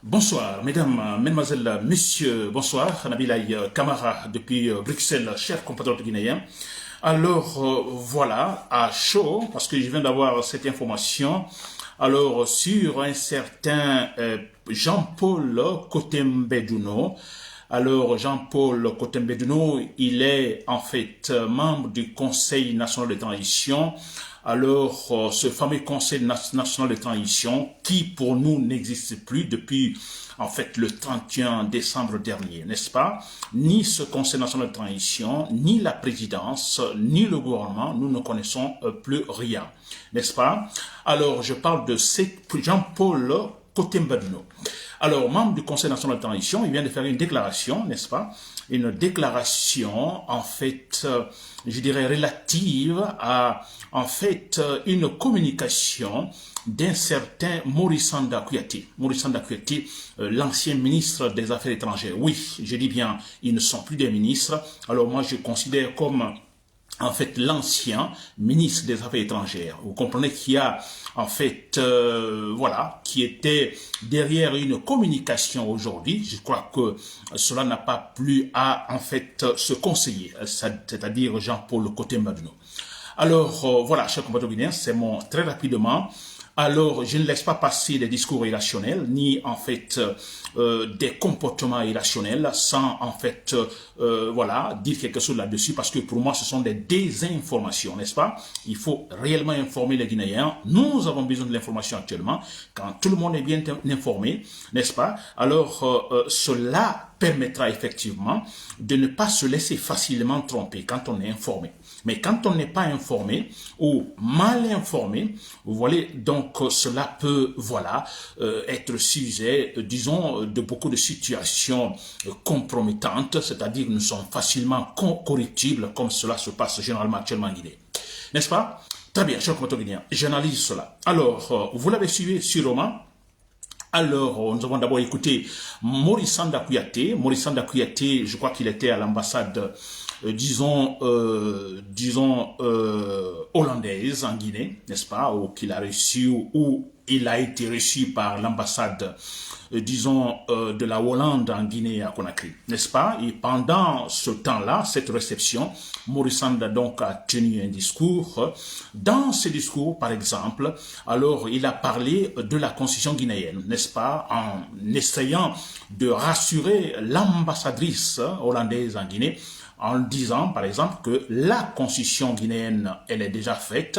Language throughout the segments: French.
Bonsoir, mesdames, mesdemoiselles, messieurs, bonsoir. Nabilay Kamara depuis Bruxelles, chers compatriotes guinéens. Alors, voilà, à chaud, parce que je viens d'avoir cette information. Alors, sur un certain Jean-Paul Kotembedouno. Alors, Jean-Paul Kotembedouno, il est en fait membre du Conseil national de transition. Alors, ce fameux Conseil national de transition qui, pour nous, n'existe plus depuis, en fait, le 31 décembre dernier, n'est-ce pas? Ni ce Conseil national de transition, ni la présidence, ni le gouvernement, nous ne connaissons plus rien, n'est-ce pas? Alors, je parle de Jean-Paul Kotembedouno. Alors, membre du Conseil national de transition, il vient de faire une déclaration, n'est-ce pas? Une déclaration, en fait, je dirais relative à, en fait, une communication d'un certain Maurice Sanda Kouyaté. Maurice Sanda Kouyaté, l'ancien ministre des Affaires étrangères. Oui, je dis bien, ils ne sont plus des ministres. Alors moi, je considère comme en fait l'ancien ministre des Affaires étrangères. Vous comprenez qu'il y a en fait voilà, qui était derrière une communication aujourd'hui. Je crois que cela n'a pas plu à en fait se conseiller, c'est-à-dire Jean-Paul Kotembedouno. Alors voilà, chers compatriotes guinéens, c'est mon très rapidement. Alors, je ne laisse pas passer des discours irrationnels, ni en fait des comportements irrationnels, sans en fait, voilà, dire quelque chose là-dessus, parce que pour moi, ce sont des désinformations, n'est-ce pas? Il faut réellement informer les Guinéens. Nous avons besoin de l'information actuellement. Quand tout le monde est bien informé, n'est-ce pas? Alors, cela permettra effectivement de ne pas se laisser facilement tromper quand on est informé. Mais quand on n'est pas informé ou mal informé, vous voyez, donc cela peut, voilà, être sujet, disons, de beaucoup de situations compromettantes, c'est-à-dire nous sommes facilement corruptibles comme cela se passe généralement actuellement en Guinée. N'est-ce pas? Très bien, chers compatriotes guinéens, j'analyse cela. Alors, vous l'avez suivi sûrement. Alors, nous avons d'abord écouté Maurice Sanda Kouyaté. Maurice Sanda Kouyaté, je crois qu'il était à l'ambassade, disons, hollandaise en Guinée, n'est-ce pas, ou qu'il a reçu, ou il a été reçu par l'ambassade, disons, de la Hollande en Guinée à Conakry, n'est-ce pas? Et pendant ce temps-là, cette réception, Maurice Sanda donc a tenu un discours. Dans ce discours, par exemple, alors il a parlé de la constitution guinéenne, n'est-ce pas, en essayant de rassurer l'ambassadrice hollandaise en Guinée, en disant, par exemple, que la constitution guinéenne, elle est déjà faite,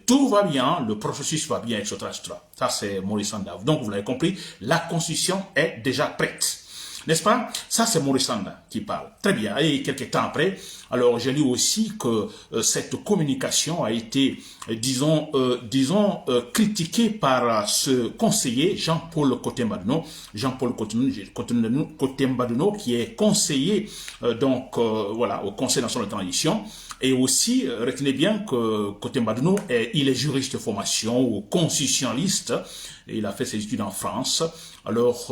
tout va bien, le processus va bien, etc. etc. Ça, c'est Maurice Sanda. Donc, vous l'avez compris, la constitution est déjà prête. N'est-ce pas? Ça, c'est Maurice Sanda qui parle. Très bien. Et quelques temps après, alors j'ai lu aussi que cette communication a été, disons, critiquée par ce conseiller Jean-Paul Kotembedouno. Jean-Paul Kotembedouno qui est conseiller, donc, voilà, au Conseil national de transition. Et aussi, retenez bien que Kotembedouno, il est juriste de formation ou constitutionnaliste. Il a fait ses études en France. Alors,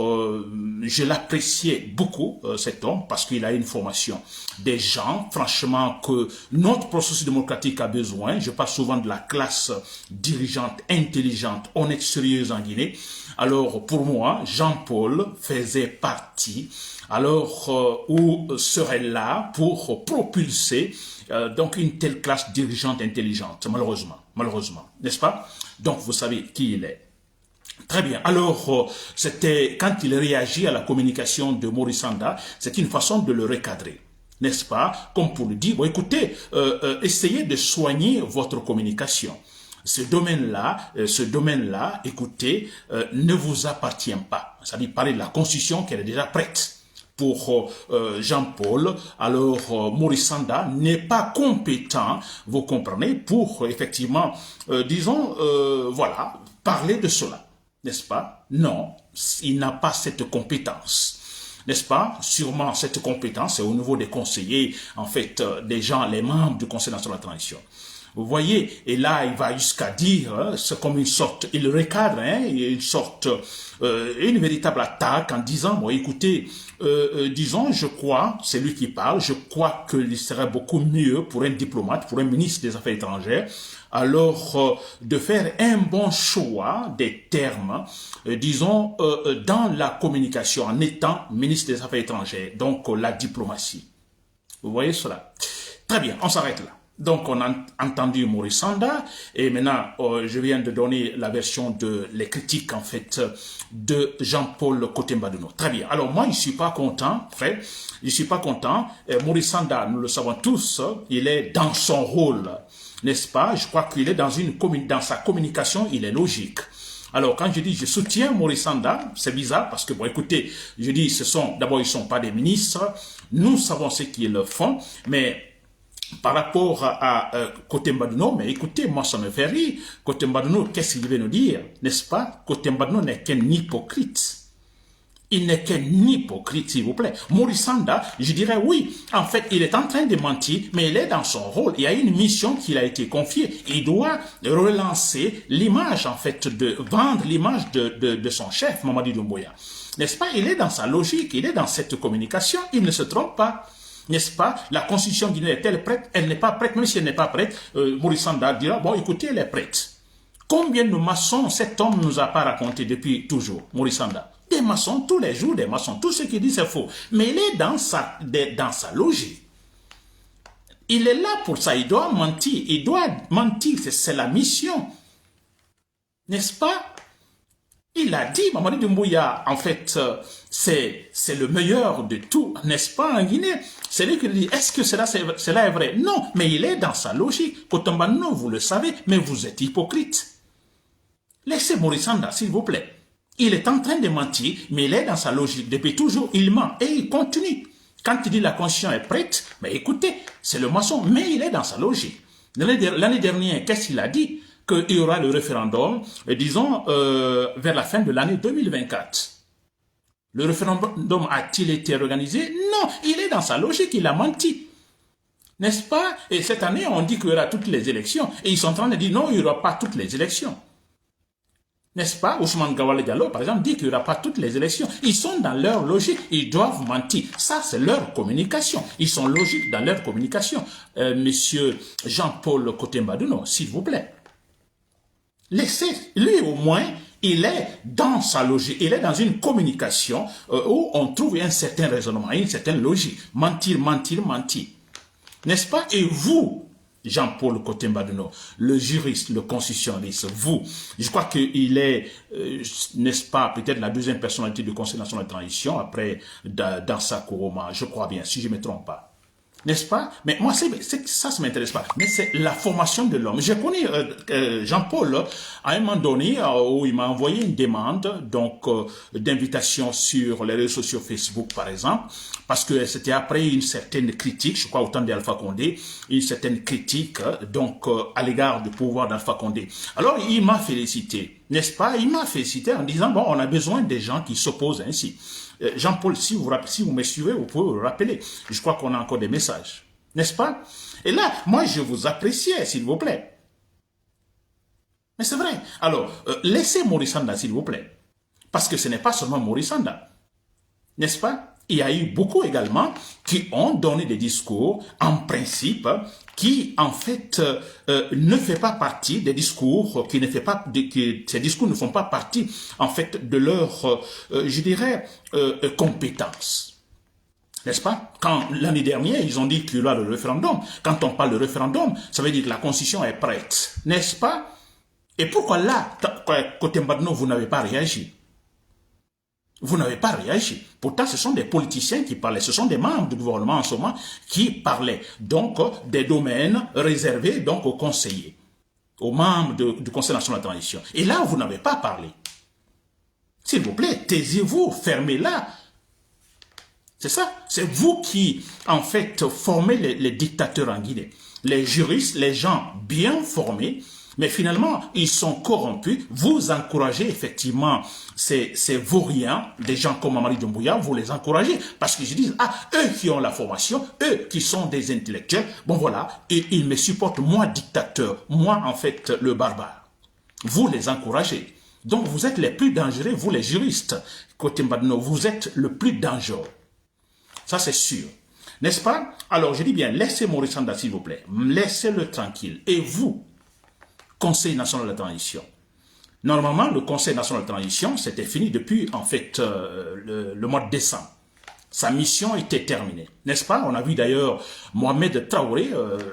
je l'appréciais beaucoup, cet homme, parce qu'il a une formation. Des gens, franchement, que notre processus démocratique a besoin. Je parle souvent de la classe dirigeante, intelligente, honnête, sérieuse en Guinée. Alors, pour moi, Jean-Paul faisait partie, alors, où serait là pour propulser donc une telle classe dirigeante intelligente, malheureusement, n'est-ce pas? Donc, vous savez qui il est. Très bien. Alors, c'était quand il réagit à la communication de Maurice Sanda, c'est une façon de le recadrer, n'est-ce pas? Comme pour lui dire, bon, écoutez, essayez de soigner votre communication. Ce domaine-là, écoutez, ne vous appartient pas. C'est-à-dire parler de la constitution qui est déjà prête. Pour Jean-Paul, alors Maurice Sanda n'est pas compétent, vous comprenez, pour effectivement, disons, voilà, parler de cela. N'est-ce pas? Non, il n'a pas cette compétence. N'est-ce pas? Sûrement, cette compétence est au niveau des conseillers, en fait, des gens, les membres du Conseil national de transition. Vous voyez, et là, il va jusqu'à dire, hein, c'est comme une sorte, il recadre, hein, une sorte, une véritable attaque en disant, bon, écoutez, disons, je crois, c'est lui qui parle, je crois qu'il serait beaucoup mieux pour un diplomate, pour un ministre des Affaires étrangères, alors de faire un bon choix des termes, disons, dans la communication en étant ministre des Affaires étrangères, donc la diplomatie. Vous voyez cela? Très bien, on s'arrête là. Donc, on a entendu Maurice Sanda et maintenant, je viens de donner la version de les critiques, en fait, de Jean-Paul Coté-Mbaduno. Très bien. Alors, moi, je suis pas content, frère. Je suis pas content. Maurice Sanda, nous le savons tous, il est dans son rôle, n'est-ce pas? Je crois qu'il est dans sa communication, il est logique. Alors, quand je dis je soutiens Maurice Sanda, c'est bizarre parce que, bon, écoutez, je dis, d'abord, ils sont pas des ministres. Nous savons ce qu'ils font, mais par rapport à Coté-Mbaduno, mais écoutez, moi ça me fait rire. Coté-Mbaduno, qu'est-ce qu'il veut nous dire, n'est-ce pas? Coté-Mbaduno n'est qu'un hypocrite. Il n'est qu'un hypocrite, s'il vous plaît. Maurice Sanda, je dirais oui, en fait, il est en train de mentir, mais il est dans son rôle. Il y a une mission qui lui a été confiée. Il doit relancer l'image, en fait, vendre l'image de son chef, Mamadi Doumbouya. N'est-ce pas? Il est dans sa logique, il est dans cette communication, il ne se trompe pas. N'est-ce pas? La constitution guinéenne est-elle prête? Elle n'est pas prête. Même si elle n'est pas prête, Maurice Sanda dira, bon, écoutez, elle est prête. Combien de maçons cet homme nous a pas raconté depuis toujours, Maurice Sanda? Des maçons tous les jours, des maçons. Tout ce qu'il dit, c'est faux. Mais il est dans sa logique. Il est là pour ça. Il doit mentir. Il doit mentir. C'est la mission. N'est-ce pas? Il a dit, Mamadi Doumbouya, en fait, c'est le meilleur de tout, n'est-ce pas, en Guinée? C'est lui qui dit, est-ce que cela est vrai? Non, mais il est dans sa logique. Coté-Mbaduno, vous le savez, mais vous êtes hypocrite. Laissez Maurice Sanda, s'il vous plaît. Il est en train de mentir, mais il est dans sa logique. Depuis toujours, il ment et il continue. Quand il dit la constitution est prête, mais écoutez, c'est le maçon, mais il est dans sa logique. L'année dernière, qu'est-ce qu'il a dit? Qu'il y aura le référendum, disons, vers la fin de l'année 2024. Le référendum a-t-il été organisé? Non, il est dans sa logique, il a menti. N'est-ce pas? Et cette année, on dit qu'il y aura toutes les élections. Et ils sont en train de dire non, il n'y aura pas toutes les élections. N'est-ce pas? Ousmane Gawale Diallo, par exemple, dit qu'il n'y aura pas toutes les élections. Ils sont dans leur logique, ils doivent mentir. Ça, c'est leur communication. Ils sont logiques dans leur communication. Monsieur Jean-Paul Coté-Mbaduno, s'il vous plaît. Laissez, lui au moins, il est dans sa logique, il est dans une communication où on trouve un certain raisonnement, une certaine logique. Mentir, mentir, mentir. N'est-ce pas? Et vous, Jean-Paul Coté-Mbaduno, le juriste, le constitutionnaliste, vous, je crois qu'il est, n'est-ce pas, peut-être la deuxième personnalité du Conseil national de transition après Dansa Kourouma, je crois bien, si je ne me trompe pas. N'est-ce pas? Mais moi, ça ne m'intéresse pas. Mais c'est la formation de l'homme. J'ai connu Jean-Paul à un moment donné où il m'a envoyé une demande donc d'invitation sur les réseaux sociaux Facebook, par exemple, parce que c'était après une certaine critique, je crois au temps d'Alpha Condé, une certaine critique donc à l'égard du pouvoir d'Alpha Condé. Alors, il m'a félicité, n'est-ce pas? Il m'a félicité en disant, bon, on a besoin des gens qui s'opposent ainsi. Jean-Paul, si vous me suivez, vous pouvez vous rappeler. Je crois qu'on a encore des messages. N'est-ce pas? Et là, moi, je vous appréciais, s'il vous plaît. Mais c'est vrai. Alors, laissez Maurice Sanda, s'il vous plaît. Parce que ce n'est pas seulement Maurice Sanda. N'est-ce pas? Il y a eu beaucoup également qui ont donné des discours, en principe, qui, en fait, ne fait pas partie des discours, que ces discours ne font pas partie, en fait, de leur, je dirais, compétence. N'est-ce pas? Quand l'année dernière, ils ont dit qu'il y aura le référendum. Quand on parle de référendum, ça veut dire que la Constitution est prête. N'est-ce pas? Et pourquoi là, Coté-Mbaduno, vous n'avez pas réagi? Vous n'avez pas réagi. Pourtant, ce sont des politiciens qui parlaient. Ce sont des membres du gouvernement en ce moment qui parlaient. Donc, des domaines réservés donc aux conseillers, aux membres du Conseil national de transition. Et là, vous n'avez pas parlé. S'il vous plaît, taisez-vous, fermez-la. C'est ça. C'est vous qui, en fait, formez les dictateurs en Guinée. Les juristes, les gens bien formés, Mais finalement, ils sont corrompus. Vous encouragez effectivement ces vauriens, des gens comme Mamadi Doumbouya, vous les encouragez. Parce qu'ils se disent, ah, eux qui ont la formation, eux qui sont des intellectuels, bon voilà, et ils me supportent, moi dictateur, moi en fait le barbare. Vous les encouragez. Donc vous êtes les plus dangereux, vous les juristes. Côté Mbadno, vous êtes le plus dangereux. Ça c'est sûr. N'est-ce pas? Alors je dis bien, laissez Maurice Sanda s'il vous plaît. Laissez-le tranquille. Et vous, Conseil national de la transition. Normalement, le Conseil national de la transition, c'était fini depuis, en fait, le mois de décembre. Sa mission était terminée, n'est-ce pas? On a vu d'ailleurs Mohamed Traoré,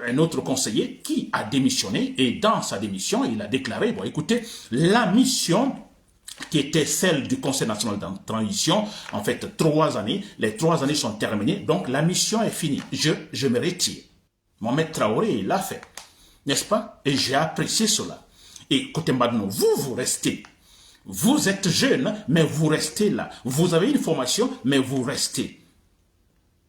un autre conseiller, qui a démissionné. Et dans sa démission, il a déclaré, bon, écoutez, la mission qui était celle du Conseil national de transition, en fait, 3 années, les 3 années sont terminées, donc la mission est finie. Je me retire. Mohamed Traoré, il l'a fait, n'est-ce pas? Et j'ai apprécié cela. Et côté Mbadno, vous restez. Vous êtes jeune, mais vous restez là. Vous avez une formation, mais vous restez.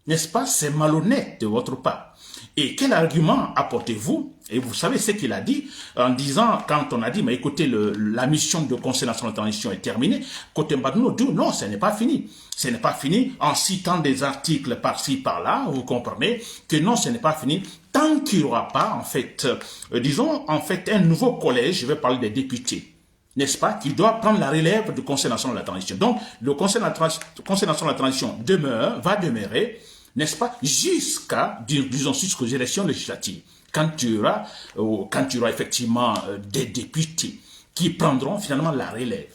N'est-ce pas? C'est malhonnête de votre part. Et quel argument apportez-vous? Et vous savez ce qu'il a dit en disant, quand on a dit, mais écoutez, la mission de Conseil national de transition est terminée, côté Mbadno dit, non, ce n'est pas fini. Ce n'est pas fini en citant des articles par-ci, par-là, vous comprenez que non, ce n'est pas fini tant qu'il n'y aura pas, en fait, disons, en fait, un nouveau collège, je vais parler des députés, n'est-ce pas, qui doit prendre la relève du Conseil national de la transition. Donc, le Conseil national de la transition va demeurer, n'est-ce pas, jusqu'à, disons, jusqu'aux élections législatives, quand il y aura effectivement des députés qui prendront finalement la relève.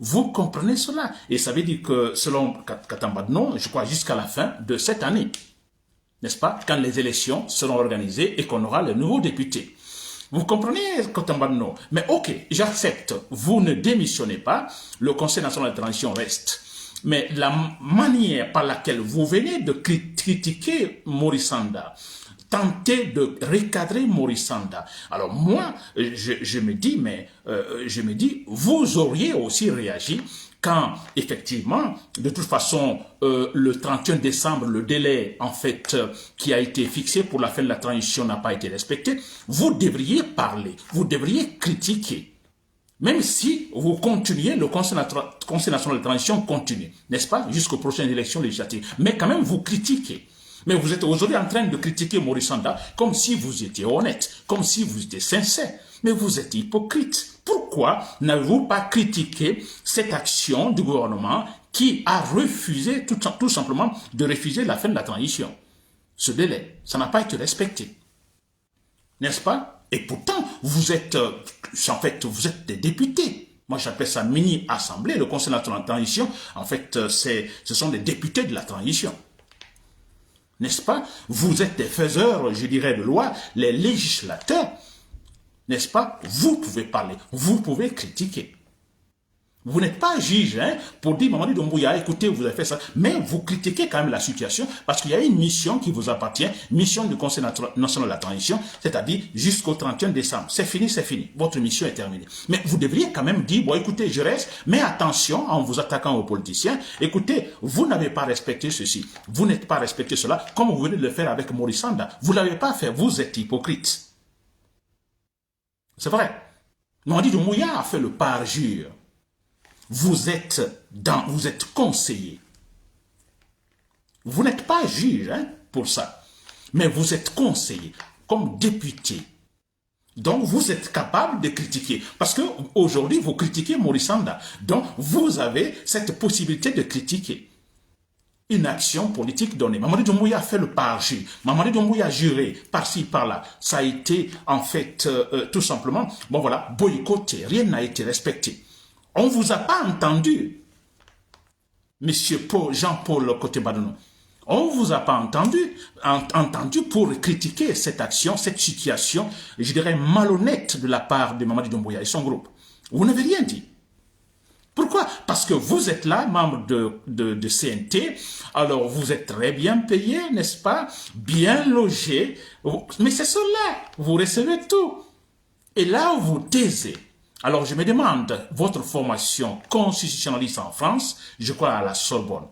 Vous comprenez cela? Et ça veut dire que, selon Katambadno, je crois jusqu'à la fin de cette année, n'est-ce pas, quand les élections seront organisées et qu'on aura les nouveaux députés. Vous comprenez, Katambadno? Mais ok, j'accepte, vous ne démissionnez pas, le Conseil national de transition reste. Mais la manière par laquelle vous venez de critiquer Maurice Sanda, tenter de recadrer Maurice Sanda. Alors moi, je me dis, vous auriez aussi réagi quand, effectivement, de toute façon, le 31 décembre, le délai, en fait, qui a été fixé pour la fin de la transition n'a pas été respecté. Vous devriez parler, vous devriez critiquer. Même si vous continuez, le Conseil national de transition continue, n'est-ce pas, jusqu'aux prochaines élections législatives. Mais quand même, vous critiquez. Mais vous êtes aujourd'hui en train de critiquer Maurice Sanda comme si vous étiez honnête, comme si vous étiez sincère. Mais vous êtes hypocrite. Pourquoi n'avez-vous pas critiqué cette action du gouvernement qui a refusé, tout simplement, de refuser la fin de la transition? Ce délai, ça n'a pas été respecté. N'est-ce pas? Et pourtant, vous êtes des députés. Moi, j'appelle ça mini-assemblée. Le Conseil national de transition, en fait, ce sont des députés de la transition. N'est-ce pas? Vous êtes des faiseurs, je dirais, de loi, les législateurs. N'est-ce pas? Vous pouvez parler, vous pouvez critiquer. Vous n'êtes pas juge pour dire, Mamadi Doumbouya, écoutez, vous avez fait ça. Mais vous critiquez quand même la situation parce qu'il y a une mission qui vous appartient, mission du Conseil national de la transition, c'est-à-dire jusqu'au 31 décembre. C'est fini, votre mission est terminée. Mais vous devriez quand même dire, bon, écoutez, je reste, mais attention en vous attaquant aux politiciens. Écoutez, vous n'avez pas respecté ceci, vous n'êtes pas respecté cela, comme vous venez de le faire avec Maurice Sanda. Vous ne l'avez pas fait, vous êtes hypocrite. C'est vrai. Mamadi Doumbouya a fait le parjure. Vous êtes conseiller. Vous n'êtes pas juge pour ça, mais vous êtes conseiller, comme député. Donc, vous êtes capable de critiquer. Parce qu'aujourd'hui, vous critiquez Maurice Sanda. Donc, vous avez cette possibilité de critiquer une action politique donnée. Mamadi Doumbouya a fait le parjure. Mamadi Doumbouya a juré par-ci, par-là. Ça a été, en fait, tout simplement, bon voilà, boycotté. Rien n'a été respecté. On ne vous a pas entendu, monsieur Jean-Paul Coté-Badono. On ne vous a pas entendu pour critiquer cette action, cette situation, je dirais malhonnête de la part de Mamadi Doumbouya et son groupe. Vous n'avez rien dit. Pourquoi? Parce que vous êtes là, membre de CNT, alors vous êtes très bien payé, n'est-ce pas? Bien logé, mais c'est cela, vous recevez tout. Et là, vous taisez. Alors, je me demande, votre formation constitutionnaliste en France, je crois à la Sorbonne,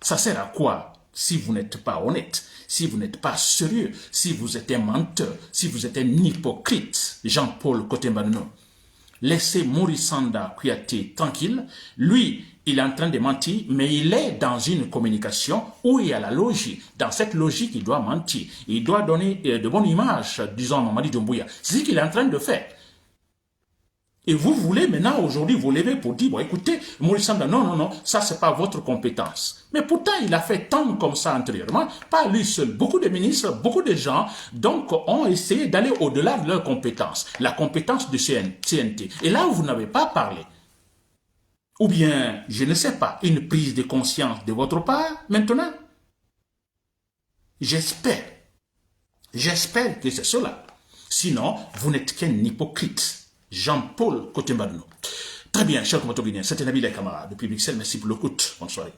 ça sert à quoi? si vous n'êtes pas honnête, si vous n'êtes pas sérieux, si vous êtes un menteur, si vous êtes un hypocrite, Jean-Paul Coté-Mbanono, laissez Maurice Sanda Kouyaté tranquille. Lui, il est en train de mentir, mais il est dans une communication où il y a la logique. Dans cette logique, il doit mentir. Il doit donner de bonnes images, disons, à Mamadi Doumbouya. C'est ce qu'il est en train de faire. Et vous voulez maintenant, aujourd'hui, vous levez pour dire, bon, écoutez, Maurice Sanda, non, non, non, ça, c'est pas votre compétence. Mais pourtant, il a fait tant comme ça antérieurement, pas lui seul. Beaucoup de ministres, beaucoup de gens, donc, ont essayé d'aller au-delà de leurs compétences. La compétence de CNT. Et là, vous n'avez pas parlé. Ou bien, je ne sais pas, une prise de conscience de votre part, maintenant. J'espère que c'est cela. Sinon, vous n'êtes qu'un hypocrite. Jean-Paul Coté-Mbanono. Très bien, chers compatriotes guinéens, c'était Nabil Kamara depuis Bruxelles. Merci pour l'écoute. Bonne soirée.